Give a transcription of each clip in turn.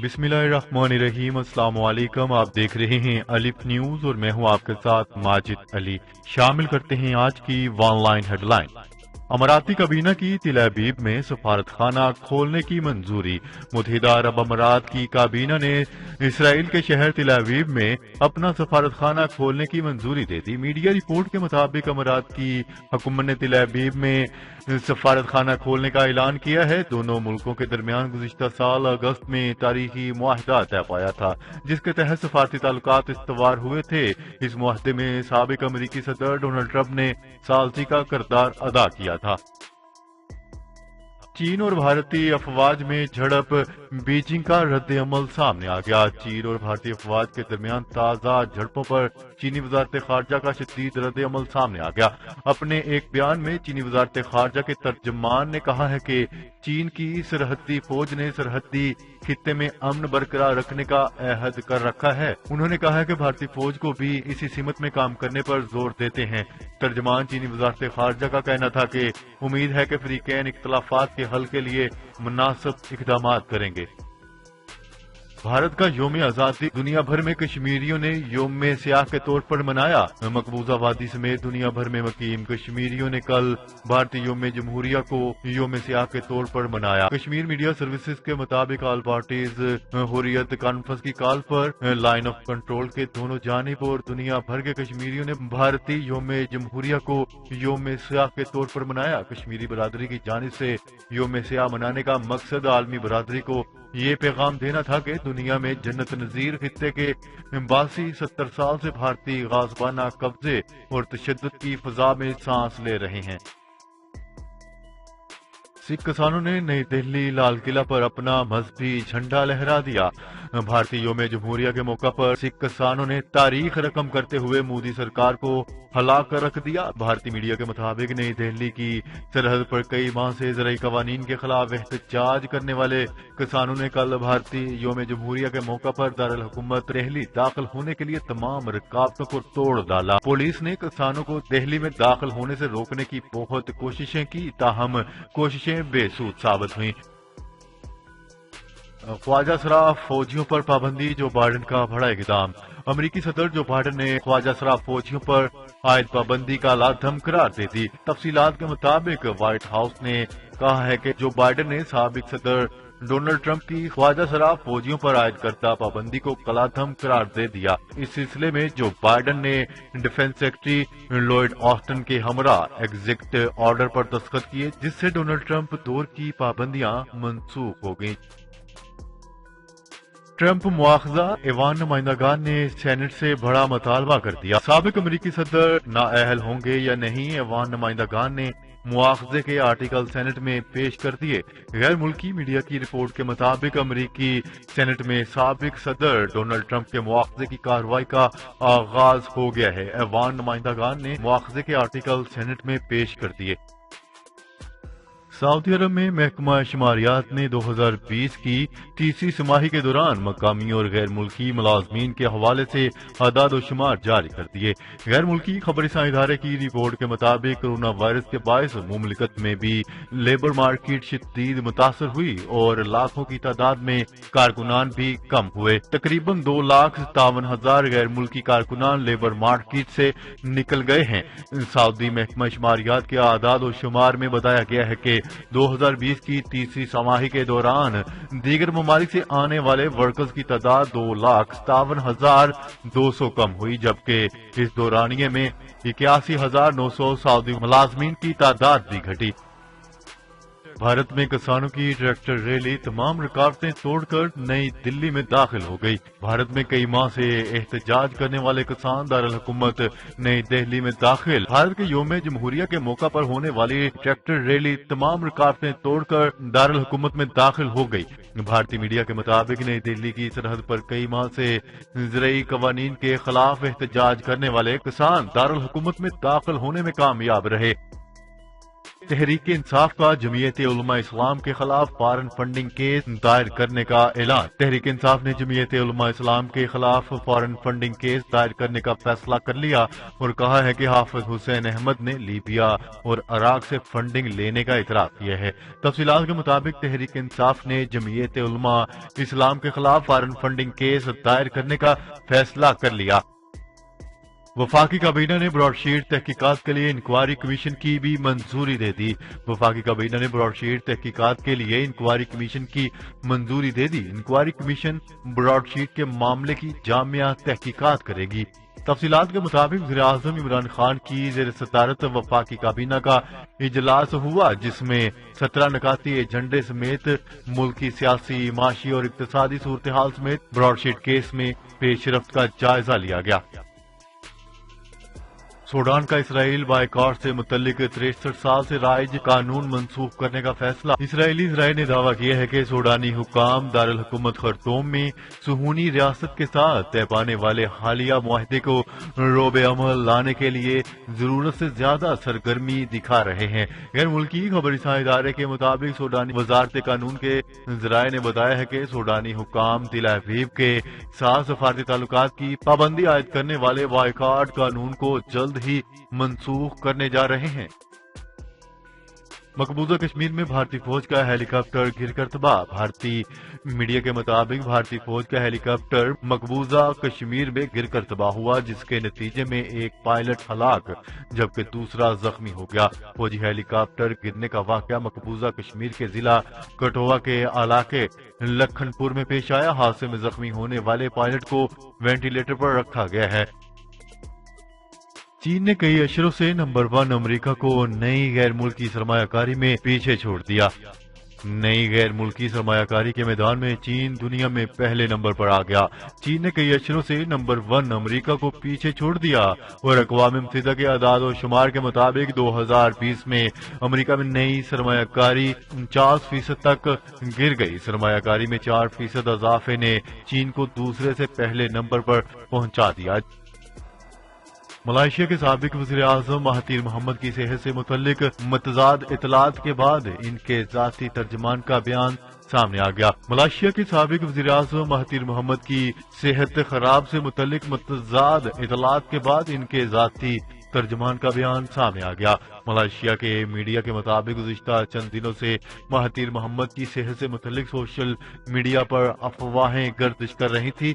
بسم اللہ الرحمن الرحیم۔ السلام علیکم، آپ دیکھ رہے ہیں الف نیوز اور میں ہوں آپ کے ساتھ ماجد علی۔ شامل کرتے ہیں آج کی ون لائن ہیڈ لائن۔ اماراتی کابینہ کی تل ابیب میں سفارت خانہ کھولنے کی منظوری۔ متحدہ عرب امارات کی کابینہ نے اسرائیل کے شہر تل ابیب میں اپنا سفارت خانہ کھولنے کی منظوری دے دی۔ میڈیا رپورٹ کے مطابق امارات کی حکومت نے تل ابیب میں سفارت خانہ کھولنے کا اعلان کیا ہے۔ دونوں ملکوں کے درمیان گزشتہ سال اگست میں تاریخی معاہدہ طے پایا تھا، جس کے تحت سفارتی تعلقات استوار ہوئے تھے۔ اس معاہدے میں سابق امریکی صدر ڈونلڈ ٹرمپ نے ثالثی کا کردار ادا کیا تھا۔ چین اور بھارتی افواج میں جھڑپ، بیجنگ کا رد عمل سامنے آ گیا۔ چین اور بھارتی افواج کے درمیان تازہ جھڑپوں پر چینی وزارت خارجہ کا شدید رد عمل سامنے آ گیا۔ اپنے ایک بیان میں چینی وزارت خارجہ کے ترجمان نے کہا ہے کہ چین کی سرحدی فوج نے سرحدی خطے میں امن برقرار رکھنے کا عہد کر رکھا ہے۔ انہوں نے کہا ہے کہ بھارتی فوج کو بھی اسی سمت میں کام کرنے پر زور دیتے ہیں۔ ترجمان چینی وزارت خارجہ کا کہنا تھا کہ امید ہے کہ فریقین اختلافات کے حل کے لیے مناسب اقدامات کریں گے۔ بھارت کا یوم آزادی دنیا بھر میں کشمیریوں نے یوم سیاہ کے طور پر منایا۔ مقبوضہ وادی سمیت دنیا بھر میں مقیم کشمیریوں نے کل بھارتی یوم جمہوریہ کو یوم سیاہ کے طور پر منایا۔ کشمیر میڈیا سروسز کے مطابق آل پارٹیز حریت کانفرنس کی کال پر لائن آف کنٹرول کے دونوں جانب اور دنیا بھر کے کشمیریوں نے بھارتی یوم جمہوریہ کو یوم سیاہ کے طور پر منایا۔ کشمیری برادری کی جانب سے یوم سیاہ منانے کا مقصد عالمی برادری کو یہ پیغام دینا تھا کہ دنیا میں جنت نظیر خطے کے 82-70 سال سے بھارتی غاصبانہ قبضے اور تشدد کی فضا میں سانس لے رہے ہیں۔ سکھ کسانوں نے نئی دہلی لال قلعہ پر اپنا مذہبی جھنڈا لہرا دیا۔ بھارتی یوم جمہوریہ کے موقع پر سکھ کسانوں نے تاریخ رقم کرتے ہوئے مودی سرکار کو ہلا کر رکھ دیا۔ بھارتی میڈیا کے مطابق نئی دہلی کی سرحد پر کئی ماہ سے زرعی قوانین کے خلاف احتجاج کرنے والے کسانوں نے کل بھارتی یوم جمہوریہ کے موقع پر دارالحکومت دہلی داخل ہونے کے لیے تمام رکاوٹوں کو توڑ ڈالا۔ پولیس نے کسانوں کو دہلی میں داخل ہونے سے روکنے کی بہت کوششیں کی، تاہم کوششیں بے سود ثابت ہوئیں۔ خواجہ سرا فوجیوں پر پابندی، جو بائیڈن کا بڑا اقدام۔ امریکی صدر جو بائیڈن نے خواجہ سرا فوجیوں پر عائد پابندی کا لازم قرار دے دی۔ تفصیلات کے مطابق وائٹ ہاؤس نے کہا ہے کہ جو بائیڈن نے سابق صدر ڈونلڈ ٹرمپ کی خواجہ سرا فوجیوں پر عائد کردہ پابندی کو کلعدم قرار دے دیا۔ اس سلسلے میں جو بائیڈن نے ڈیفنس سیکرٹری لوئڈ آسٹن کے ہمراہ ایگزیکٹو آرڈر پر دستخط کیے، جس سے ڈونلڈ ٹرمپ دور کی پابندیاں منسوخ ہو گئیں۔ ٹرمپ مواخذہ، ایوان نمائندگان نے سینٹ سے بڑا مطالبہ کر دیا۔ سابق امریکی صدر نااہل ہوں گے یا نہیں، ایوان نمائندگان نے مواخذے کے آرٹیکل سینٹ میں پیش کر دیے۔ غیر ملکی میڈیا کی رپورٹ کے مطابق امریکی سینٹ میں سابق صدر ڈونلڈ ٹرمپ کے مواخذے کی کارروائی کا آغاز ہو گیا ہے۔ ایوان نمائندگان نے مواخذے کے آرٹیکل سینٹ میں پیش کر دیے۔ سعودی عرب میں محکمہ شماریات نے 2020 کی تیسری سماہی کے دوران مقامی اور غیر ملکی ملازمین کے حوالے سے اعداد و شمار جاری کر دیے۔ غیر ملکی خبر رساں ادارے کی رپورٹ کے مطابق کرونا وائرس کے باعث مملکت میں بھی لیبر مارکیٹ شدید متاثر ہوئی اور لاکھوں کی تعداد میں کارکنان بھی کم ہوئے۔ تقریباً 2,57,000 غیر ملکی کارکنان لیبر مارکیٹ سے نکل گئے ہیں۔ سعودی محکمہ شماریات کے اعداد و شمار میں بتایا گیا ہے کہ 2020 کی تیسری سماہی کے دوران دیگر ممالک سے آنے والے ورکرز کی تعداد 2,57,200 کم ہوئی، جبکہ اس دورانیے میں 81,900 سعودی ملازمین کی تعداد بھی گھٹی۔ بھارت میں کسانوں کی ٹریکٹر ریلی تمام رکاوٹیں توڑ کر نئی دلی میں داخل ہو گئی۔ بھارت میں کئی ماہ سے احتجاج کرنے والے کسان دارالحکومت نئی دہلی میں داخل۔ بھارت کے یوم جمہوریہ کے موقع پر ہونے والی ٹریکٹر ریلی تمام رکاوٹیں توڑ کر دارالحکومت میں داخل ہو گئی۔ بھارتی میڈیا کے مطابق نئی دہلی کی سرحد پر کئی ماہ سے زرعی قوانین کے خلاف احتجاج کرنے والے کسان دارالحکومت میں داخل ہونے میں کامیاب رہے۔ تحریک انصاف کا جمعیت علماء اسلام کے خلاف فارن فنڈنگ کیس دائر کرنے کا اعلان۔ تحریک انصاف نے جمعیت علماء اسلام کے خلاف فارن فنڈنگ کیس دائر کرنے کا فیصلہ کر لیا اور کہا ہے کہ حافظ حسین احمد نے لیبیا اور عراق سے فنڈنگ لینے کا اعتراف کیا ہے۔ تفصیلات کے مطابق تحریک انصاف نے جمعیت علماء اسلام کے خلاف فارن فنڈنگ کیس دائر کرنے کا فیصلہ کر لیا۔ وفاقی کابینہ نے براڈ شیٹ تحقیقات کے لیے انکوائری کمیشن کی بھی منظوری دے دی۔ وفاقی کابینہ نے براڈ شیٹ تحقیقات کے لیے انکوائری کمیشن کی منظوری دے دی۔ انکوائری کمیشن براڈ شیٹ کے معاملے کی جامع تحقیقات کرے گی۔ تفصیلات کے مطابق وزیر اعظم عمران خان کی زیر صدارت وفاقی کابینہ کا اجلاس ہوا، جس میں 17 نکاتی ایجنڈے سمیت ملکی سیاسی، معاشی اور اقتصادی صورتحال سمیت براڈ شیٹ کیس میں پیش رفت کا جائزہ لیا گیا۔ سوڈان کا اسرائیل بائیکاٹ سے متعلق 63 سال سے رائج قانون منسوخ کرنے کا فیصلہ۔ اسرائیلی ذرائع نے دعویٰ کیا ہے کہ سوڈانی حکام دارالحکومت خرطوم میں صہیونی ریاست کے ساتھ طے پانے والے حالیہ معاہدے کو روب عمل لانے کے لیے ضرورت سے زیادہ سرگرمی دکھا رہے ہیں۔ غیر ملکی خبر رساں ادارے کے مطابق سوڈانی وزارت قانون کے ذرائع نے بتایا ہے کہ سوڈانی حکام تل ابیب کے ساتھ سفارتی تعلقات کی پابندی عائد کرنے والے بائیکاٹ قانون کو جلد ہی منسوخ کرنے جا رہے ہیں۔ مقبوضہ کشمیر میں بھارتی فوج کا ہیلی کاپٹر گر کر تباہ۔ بھارتی میڈیا کے مطابق بھارتی فوج کا ہیلی کاپٹر مقبوضہ کشمیر میں گر کر تباہ ہوا، جس کے نتیجے میں ایک پائلٹ ہلاک جبکہ دوسرا زخمی ہو گیا۔ فوجی ہیلی کاپٹر گرنے کا واقعہ مقبوضہ کشمیر کے ضلع کٹھوعہ کے علاقے لکھن پور میں پیش آیا۔ حادثے میں زخمی ہونے والے پائلٹ کو وینٹیلیٹر پر رکھا گیا ہے۔ چین نے کئی اشروں سے نمبر 1 امریکہ کو نئی غیر ملکی سرمایہ کاری میں پیچھے چھوڑ دیا۔ نئی غیر ملکی سرمایہ کاری کے میدان میں چین دنیا میں پہلے نمبر پر آ گیا۔ چین نے کئی اشروں سے نمبر 1 امریکہ کو پیچھے چھوڑ دیا اور اقوام متحدہ کے اعداد و شمار کے مطابق 2020 میں امریکہ میں نئی سرمایہ کاری 49% تک گر گئی۔ سرمایہ کاری میں 4% اضافے نے چین کو دوسرے سے پہلے نمبر پر پہنچا دیا۔ ملائیشیا کے سابق وزیر اعظم مہاتیر محمد کی صحت سے متعلق متضاد اطلاعات کے بعد ان کے ذاتی ترجمان کا بیان سامنے آ گیا۔ ملائیشیا کے سابق وزیر اعظم مہاتیر محمد کی صحت خراب سے متعلق متضاد اطلاعات کے بعد ان کے ذاتی ترجمان کا بیان سامنے آ گیا۔ ملائیشیا کے میڈیا کے مطابق گزشتہ چند دنوں سے مہاتیر محمد کی صحت سے متعلق سوشل میڈیا پر افواہیں گردش کر رہی تھی۔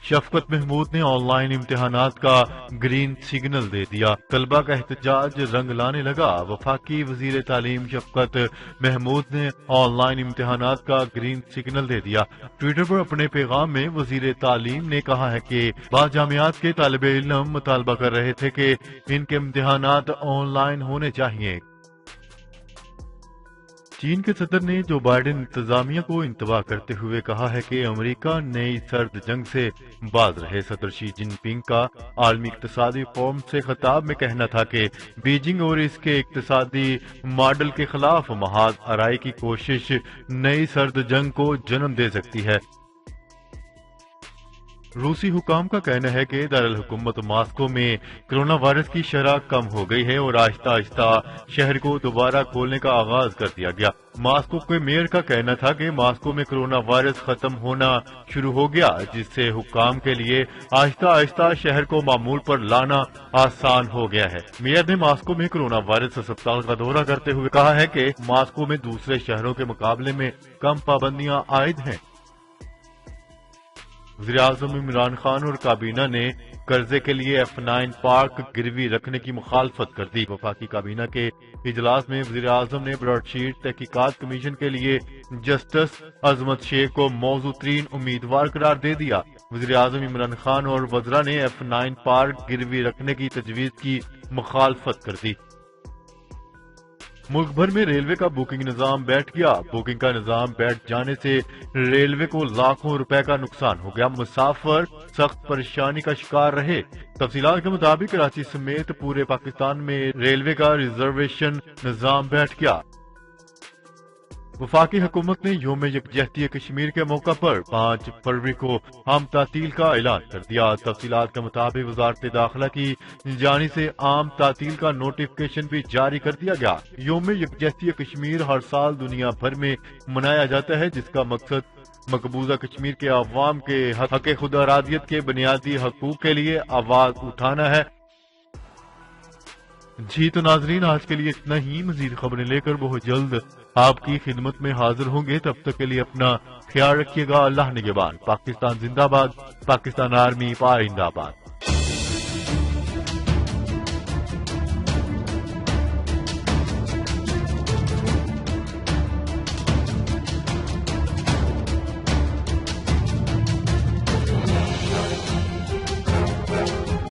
شفقت محمود نے آن لائن امتحانات کا گرین سگنل دے دیا۔ طلبہ کا احتجاج رنگ لانے لگا۔ وفاقی وزیر تعلیم شفقت محمود نے آن لائن امتحانات کا گرین سگنل دے دیا۔ ٹویٹر پر اپنے پیغام میں وزیر تعلیم نے کہا ہے کہ بعض جامعات کے طالب علم مطالبہ کر رہے تھے کہ ان کے امتحانات آن لائن ہونے چاہیے۔ چین کے صدر نے جو بائیڈن انتظامیہ کو انتباہ کرتے ہوئے کہا ہے کہ امریکہ نئی سرد جنگ سے باز رہے۔ صدر شی جن پنگ کا عالمی اقتصادی فورم سے خطاب میں کہنا تھا کہ بیجنگ اور اس کے اقتصادی ماڈل کے خلاف محاذ آرائی کی کوشش نئی سرد جنگ کو جنم دے سکتی ہے۔ روسی حکام کا کہنا ہے کہ دارالحکومت ماسکو میں کرونا وائرس کی شرح کم ہو گئی ہے اور آہستہ آہستہ شہر کو دوبارہ کھولنے کا آغاز کر دیا گیا۔ ماسکو کے میئر کا کہنا تھا کہ ماسکو میں کرونا وائرس ختم ہونا شروع ہو گیا، جس سے حکام کے لیے آہستہ آہستہ شہر کو معمول پر لانا آسان ہو گیا ہے۔ میئر نے ماسکو میں کرونا وائرس اسپتال کا دورہ کرتے ہوئے کہا ہے کہ ماسکو میں دوسرے شہروں کے مقابلے میں کم پابندیاں عائد ہیں۔ وزیر اعظم عمران خان اور کابینہ نے قرضے کے لیے F9 پارک گروی رکھنے کی مخالفت کر دی۔ وفاقی کابینہ کے اجلاس میں وزیر اعظم نے براڈ شیٹ تحقیقات کمیشن کے لیے جسٹس عظمت شیخ کو موزوں ترین امیدوار قرار دے دیا۔ وزیر اعظم عمران خان اور وزراء نے F9 پارک گروی رکھنے کی تجویز کی مخالفت کر دی۔ ملک بھر میں ریلوے کا بکنگ نظام بیٹھ گیا۔ بکنگ کا نظام بیٹھ جانے سے ریلوے کو لاکھوں روپے کا نقصان ہو گیا۔ مسافر سخت پریشانی کا شکار رہے۔ تفصیلات کے مطابق کراچی سمیت پورے پاکستان میں ریلوے کا ریزرویشن نظام بیٹھ گیا۔ وفاقی حکومت نے یوم یکجہتی کشمیر کے موقع پر 5 فروری کو عام تعطیل کا اعلان کر دیا۔ تفصیلات کے مطابق وزارت داخلہ کی جانب سے عام تعطیل کا نوٹیفکیشن بھی جاری کر دیا گیا۔ یوم یکجہتی کشمیر ہر سال دنیا بھر میں منایا جاتا ہے، جس کا مقصد مقبوضہ کشمیر کے عوام کے حق خود ارادیت کے بنیادی حقوق کے لیے آواز اٹھانا ہے۔ جی تو ناظرین، آج کے لیے اتنا ہی۔ مزید خبریں لے کر بہت جلد آپ کی خدمت میں حاضر ہوں گے۔ تب تک کے لیے اپنا خیال رکھیے گا۔ اللہ نگہبان۔ پاکستان زندہ باد، پاکستان آرمی پائندہ باد۔